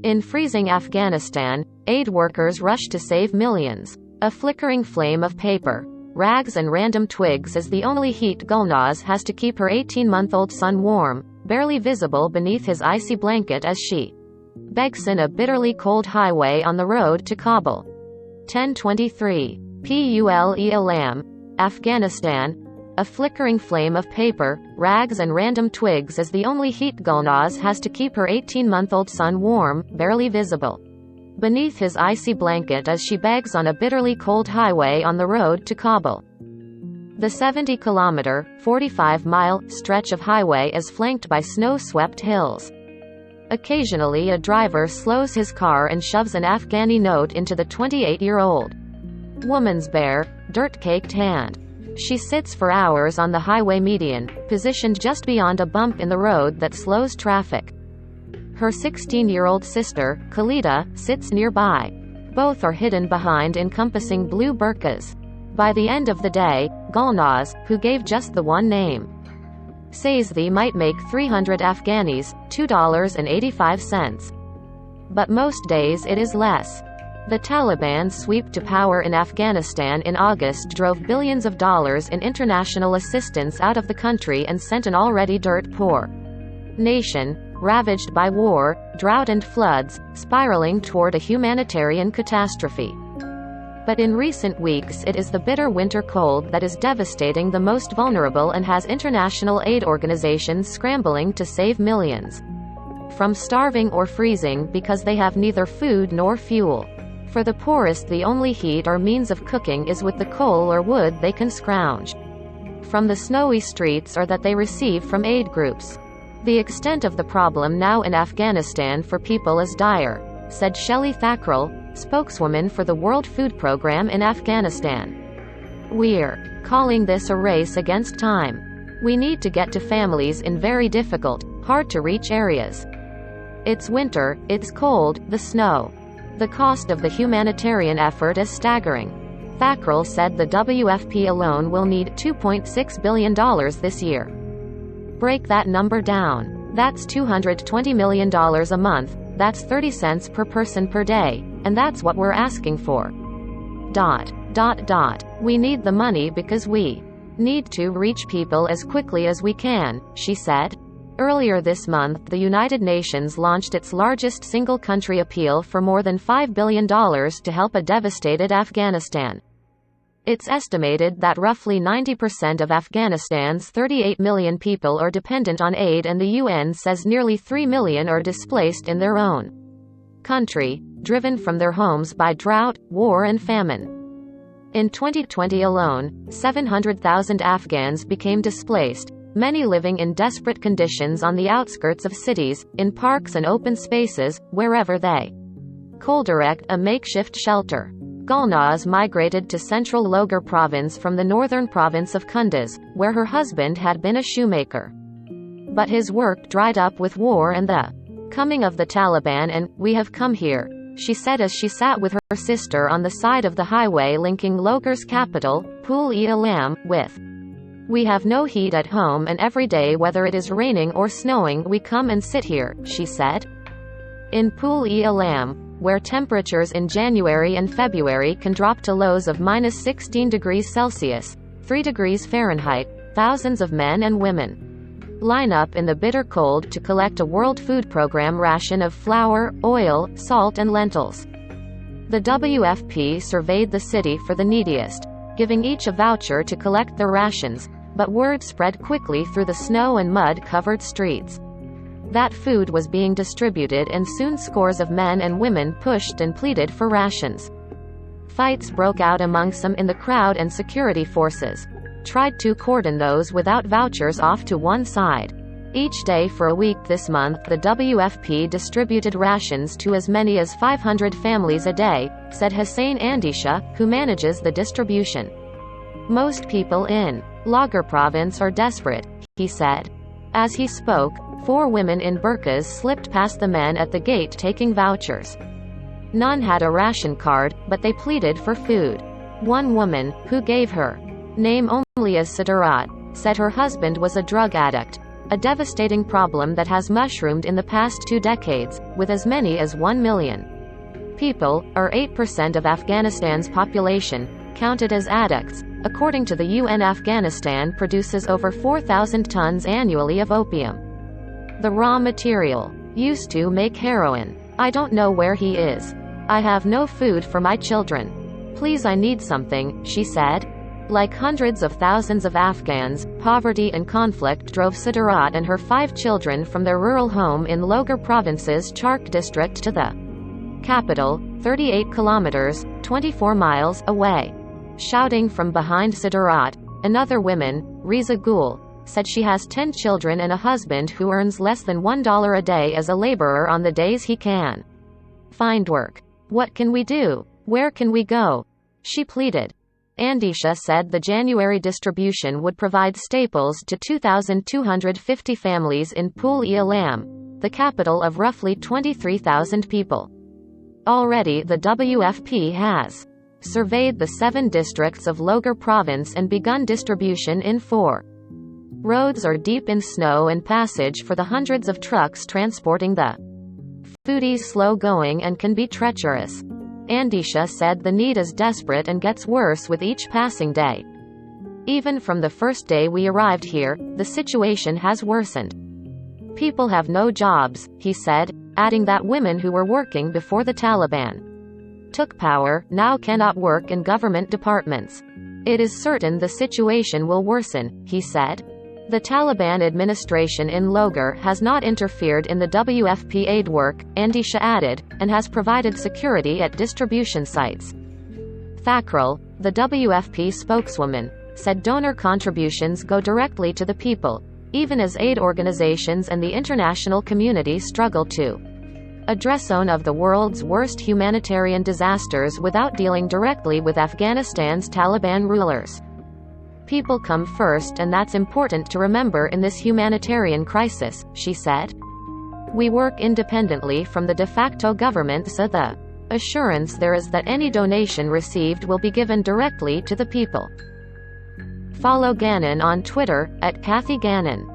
In freezing Afghanistan, aid workers rush to save millions. A flickering flame of paper, rags and random twigs is the only heat Gulnaz has to keep her 18-month-old son warm, barely visible beneath his icy blanket as she begs in a bitterly cold highway on the road to Kabul. 10:23 p.u.l.e. Afghanistan. A flickering flame of paper, rags and random twigs is the only heat Gulnaz has to keep her 18-month-old son warm, barely visible beneath his icy blanket as she begs on a bitterly cold highway on the road to Kabul. The 70-kilometer, 45-mile stretch of highway is flanked by snow-swept hills. Occasionally a driver slows his car and shoves an Afghani note into the 28-year-old woman's bare, dirt-caked hand. She sits for hours on the highway median, positioned just beyond a bump in the road that slows traffic. Her 16-year-old sister, Khalida, sits nearby. Both are hidden behind encompassing blue burqas. By the end of the day, Gulnaz, who gave just the one name, says they might make 300 Afghanis, $2.85. But most days it is less. The Taliban's sweep to power in Afghanistan in August drove billions of dollars in international assistance out of the country and sent an already dirt-poor nation, ravaged by war, drought and floods, spiraling toward a humanitarian catastrophe. But in recent weeks it is the bitter winter cold that is devastating the most vulnerable and has international aid organizations scrambling to save millions from starving or freezing because they have neither food nor fuel. For the poorest, the only heat or means of cooking is with the coal or wood they can scrounge from the snowy streets or that they receive from aid groups. The extent of the problem now in Afghanistan for people is dire, said Shelley Thakral, spokeswoman for the World Food Programme in Afghanistan. We're calling this a race against time. We need to get to families in very difficult, hard-to-reach areas. It's winter, it's cold, the snow. The cost of the humanitarian effort is staggering. Thakral said the WFP alone will need $2.6 billion this year. Break that number down. That's $220 million a month, that's 30 cents per person per day, and that's what we're asking for. We need the money because we need to reach people as quickly as we can, she said. Earlier this month, the United Nations launched its largest single-country appeal for more than $5 billion to help a devastated Afghanistan. It's estimated that roughly 90% of Afghanistan's 38 million people are dependent on aid, and the UN says nearly 3 million are displaced in their own country, driven from their homes by drought, war and famine. In 2020 alone, 700,000 Afghans became displaced, many living in desperate conditions on the outskirts of cities, in parks and open spaces, wherever they could erect a makeshift shelter. Gulnaz migrated to central Logar province from the northern province of Kunduz, where her husband had been a shoemaker. But his work dried up with war and the coming of the Taliban, and we have come here, she said as she sat with her sister on the side of the highway linking Logar's capital, Pul-e-Alam, with we have no heat at home, and every day whether it is raining or snowing we come and sit here, she said. In Pul-e-Alam, where temperatures in January and February can drop to lows of -16 degrees Celsius, 3 degrees Fahrenheit, thousands of men and women line up in the bitter cold to collect a World Food Programme ration of flour, oil, salt and lentils. The WFP surveyed the city for the neediest, giving each a voucher to collect their rations, but word spread quickly through the snow and mud-covered streets that food was being distributed, and soon scores of men and women pushed and pleaded for rations. Fights broke out among some in the crowd, and security forces tried to cordon those without vouchers off to one side. Each day for a week this month, the WFP distributed rations to as many as 500 families a day, said Hussein Andisha, who manages the distribution. Most people in Logar province are desperate, he said. As he spoke, 4 women in burqas slipped past the men at the gate taking vouchers. None had a ration card, but they pleaded for food. One woman, who gave her name only as Sidarat, said her husband was a drug addict. a devastating problem that has mushroomed in the past 2 decades, with as many as 1 million people, or 8% of Afghanistan's population, counted as addicts. According to the UN, Afghanistan produces over 4,000 tons annually of opium, the raw material used to make heroin. I don't know where he is. I have no food for my children. Please, I need something, she said. Like hundreds of thousands of Afghans, poverty and conflict drove Sidarat and her 5 children from their rural home in Logar Province's Chark district to the capital, 38 kilometers, 24 miles, away. Shouting from behind Sidarat, another woman, Riza Gul, said she has 10 children and a husband who earns less than $1 a day as a laborer on the days he can find work. What can we do? Where can we go? She pleaded. Andisha said the January distribution would provide staples to 2,250 families in Pul-e-Alam, the capital of roughly 23,000 people. Already the WFP has surveyed the 7 districts of Logar province and begun distribution in 4. Roads are deep in snow and passage for the hundreds of trucks transporting the food is slow going and can be treacherous. Andisha said the need is desperate and gets worse with each passing day. Even from the first day we arrived here, the situation has worsened. People have no jobs, he said, adding that women who were working before the Taliban took power now cannot work in government departments. It is certain the situation will worsen, he said. The Taliban administration in Logar has not interfered in the WFP aid work, Andisha added, and has provided security at distribution sites. Thakral, the WFP spokeswoman, said donor contributions go directly to the people, even as aid organizations and the international community struggle to address one of the world's worst humanitarian disasters without dealing directly with Afghanistan's Taliban rulers. People come first, and that's important to remember in this humanitarian crisis, she said. We work independently from the de facto government, so the assurance there is that any donation received will be given directly to the people. Follow Gannon on Twitter, @Kathy Gannon.